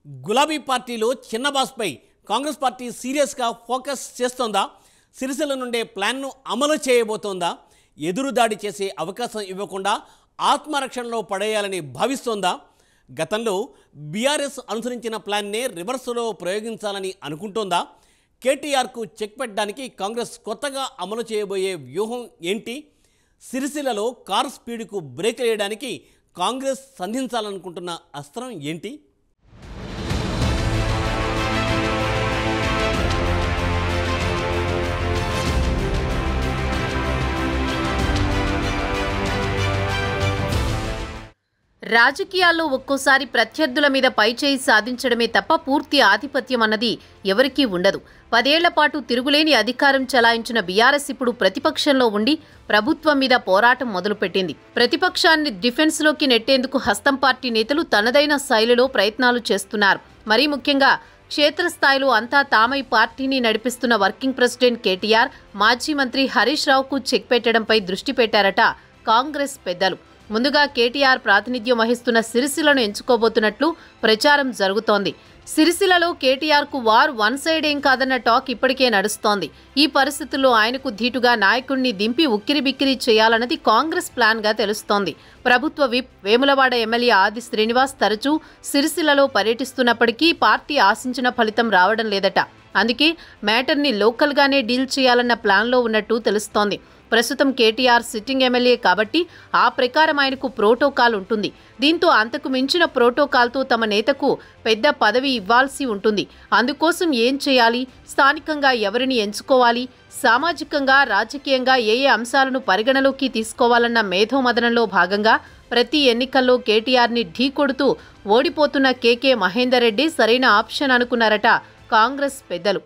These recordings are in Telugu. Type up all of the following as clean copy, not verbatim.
గులాబీ పార్టీలో చిన్న బాస్పై కాంగ్రెస్ పార్టీ సీరియస్గా ఫోకస్ చేస్తోందా? సిరిసిల్ల నుండే ప్లాన్ను అమలు చేయబోతోందా? ఎదురుదాడి చేసే అవకాశం ఇవ్వకుండా ఆత్మరక్షణలో పడేయాలని భావిస్తోందా? గతంలో బీఆర్ఎస్ అనుసరించిన ప్లాన్నే రివర్స్లో ప్రయోగించాలని అనుకుంటోందా? కేటీఆర్కు చెక్ పెట్టడానికి కాంగ్రెస్ కొత్తగా అమలు చేయబోయే వ్యూహం ఏంటి? సిరిసిల్లలో కారు స్పీడ్కు బ్రేక్ వేయడానికి కాంగ్రెస్ సంధించాలనుకుంటున్న అస్త్రం ఏంటి? రాజకీయాల్లో ఒక్కోసారి ప్రత్యర్థుల మీద పైచేయి సాధించడమే తప్ప పూర్తి ఆధిపత్యం అన్నది ఎవరికీ ఉండదు. 10 ఏళ్ల పాటు తిరుగులేని అధికారం చలాయించిన బీఆర్ఎస్ ఇప్పుడు ప్రతిపక్షంలో ఉండి ప్రభుత్వం మీద పోరాటం మొదలుపెట్టింది. ప్రతిపక్షాన్ని డిఫెన్స్లోకి నెట్టేందుకు హస్తం పార్టీ నేతలు తనదైన శైలిలో ప్రయత్నాలు చేస్తున్నారు. మరీ ముఖ్యంగా క్షేత్రస్థాయిలో అంతా తామై పార్టీని నడిపిస్తున్న వర్కింగ్ ప్రెసిడెంట్ కేటీఆర్, మాజీ మంత్రి హరీష్ రావుకు చెక్ పెట్టడంపై దృష్టి పెట్టారట కాంగ్రెస్ పెద్దలు. ముందుగా కేటీఆర్ ప్రాతినిధ్యం వహిస్తున్న సిరిసిల్లను ఎంచుకోబోతున్నట్లు ప్రచారం జరుగుతోంది. సిరిసిల్లలో కేటీఆర్కు వార్ వన్ సైడ్ ఏం కాదన్న టాక్ ఇప్పటికే నడుస్తోంది. ఈ పరిస్థితుల్లో ఆయనకు ధీటుగా నాయకుడిని దింపి ఉక్కిరిబిక్కిరి చేయాలన్నది కాంగ్రెస్ ప్లాన్గా తెలుస్తోంది. ప్రభుత్వ విప్ వేములవాడ ఎమ్మెల్యే ఆది శ్రీనివాస్ తరచూ సిరిసిల్లలో పర్యటిస్తున్నప్పటికీ పార్టీ ఆశించిన ఫలితం రావడం లేదట. అందుకే మ్యాటర్ని లోకల్గానే డీల్ చేయాలన్న ప్లాన్లో ఉన్నట్టు తెలుస్తోంది. ప్రస్తుతం కేటీఆర్ సిట్టింగ్ ఎమ్మెల్యే కాబట్టి ఆ ప్రకారం ఆయనకు ప్రోటోకాల్ ఉంటుంది. దీంతో అంతకు మించిన ప్రోటోకాల్తో తమ నేతకు పెద్ద పదవి ఇవ్వాల్సి ఉంటుంది. అందుకోసం ఏం చేయాలి, స్థానికంగా ఎవరిని ఎంచుకోవాలి, సామాజికంగా రాజకీయంగా ఏ అంశాలను పరిగణలోకి తీసుకోవాలన్న మేధోమదనంలో భాగంగా ప్రతి ఎన్నికల్లో కేటీఆర్ని ఢీకొడుతూ ఓడిపోతున్న కేకే మహేందర్ రెడ్డి సరైన ఆప్షన్ అనుకున్నారట కాంగ్రెస్ పెద్దలు.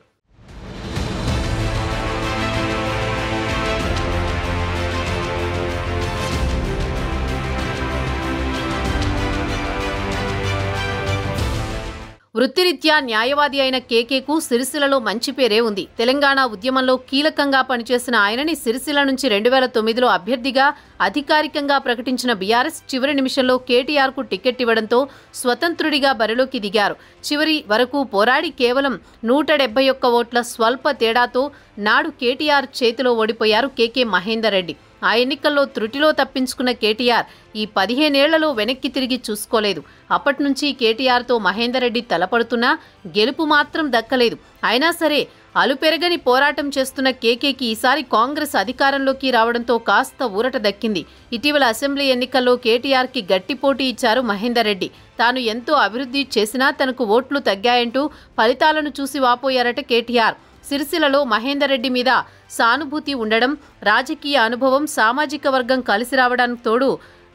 వృత్తిరీత్యా న్యాయవాది అయిన కేకేకు సిరిసిల్లలో మంచి పేరే ఉంది. తెలంగాణ ఉద్యమంలో కీలకంగా పనిచేసిన ఆయనని సిరిసిల్ల నుంచి 2009లో అభ్యర్థిగా అధికారికంగా ప్రకటించిన బీఆర్ఎస్ చివరి నిమిషంలో కేటీఆర్కు టికెట్ ఇవ్వడంతో స్వతంత్రుడిగా బరిలోకి దిగారు. చివరి వరకు పోరాడి కేవలం 171 ఓట్ల స్వల్ప తేడాతో నాడు కేటీఆర్ చేతిలో ఓడిపోయారు కేకే మహేందర్ రెడ్డి. ఆ ఎన్నికల్లో త్రుటిలో తప్పించుకున్న కేటీఆర్ ఈ 15 ఏళ్లలో వెనక్కి తిరిగి చూసుకోలేదు. అప్పట్నుంచి కేటీఆర్తో మహేందర్ రెడ్డి తలపడుతున్నా గెలుపు మాత్రం దక్కలేదు. అయినా సరే అలుపెరగని పోరాటం చేస్తున్న కేకేకి ఈసారి కాంగ్రెస్ అధికారంలోకి రావడంతో కాస్త ఊరట దక్కింది. ఇటీవల అసెంబ్లీ ఎన్నికల్లో కేటీఆర్కి గట్టి పోటీ ఇచ్చారు మహేందర్ రెడ్డి. తాను ఎంతో అభివృద్ధి చేసినా తనకు ఓట్లు తగ్గాయంటూ ఫలితాలను చూసి వాపోయారట కేటీఆర్. సిరిసిల్లలో మహేందర్ రెడ్డి మీద సానుభూతి ఉండడం, రాజకీయ అనుభవం, సామాజిక వర్గం కలిసి రావడానికి తోడు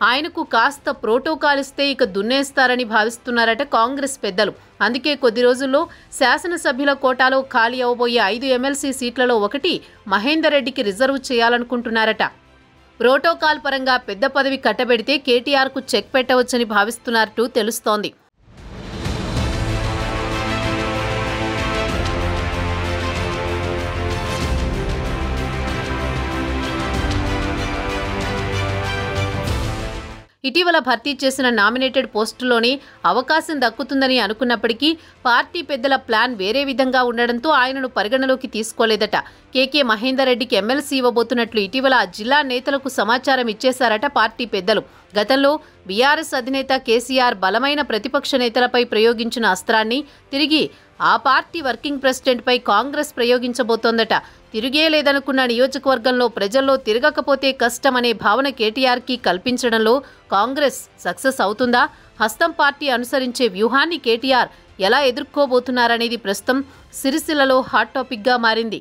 ఆయనకు కాస్త ప్రోటోకాల్ ఇస్తే ఇక దున్నేస్తారని భావిస్తున్నారట కాంగ్రెస్ పెద్దలు. అందుకే కొద్ది రోజుల్లో శాసనసభ్యుల కోటాలో ఖాళీ అవబోయే 5 ఎమ్మెల్సీ సీట్లలో ఒకటి మహేందర్ రెడ్డికి రిజర్వ్ చేయాలనుకుంటున్నారట. ప్రోటోకాల్ పరంగా పెద్ద పదవి కట్టబెడితే కేటీఆర్కు చెక్ పెట్టవచ్చని భావిస్తున్నట్టు తెలుస్తోంది. ఇటీవల భర్తీ చేసిన నామినేటెడ్ పోస్టులోనే అవకాశం దక్కుతుందని అనుకున్నప్పటికీ పార్టీ పెద్దల ప్లాన్ వేరే విధంగా ఉండడంతో ఆయనను పరిగణలోకి తీసుకోలేదట. కేకే మహేందర్ రెడ్డికి ఎమ్మెల్సీ ఇవ్వబోతున్నట్లు ఇటీవల జిల్లా నేతలకు సమాచారం ఇచ్చేశారట పార్టీ పెద్దలు. గతంలో బీఆర్ఎస్ అధినేత కేసీఆర్ బలమైన ప్రతిపక్ష నేతలపై ప్రయోగించిన అస్త్రాన్ని తిరిగి ఆ పార్టీ వర్కింగ్ ప్రెసిడెంట్పై కాంగ్రెస్ ప్రయోగించబోతోందట. తిరిగే లేదనుకున్న నియోజకవర్గంలో ప్రజల్లో తిరగకపోతే కష్టమనే భావన కేటీఆర్కి కల్పించడంలో కాంగ్రెస్ సక్సెస్ అవుతుందా? హస్తం పార్టీ అనుసరించే వ్యూహాన్ని కేటీఆర్ ఎలా ఎదుర్కోబోతున్నారనేది ప్రస్తుతం సిరిసిల్లలో హాట్ టాపిక్గా మారింది.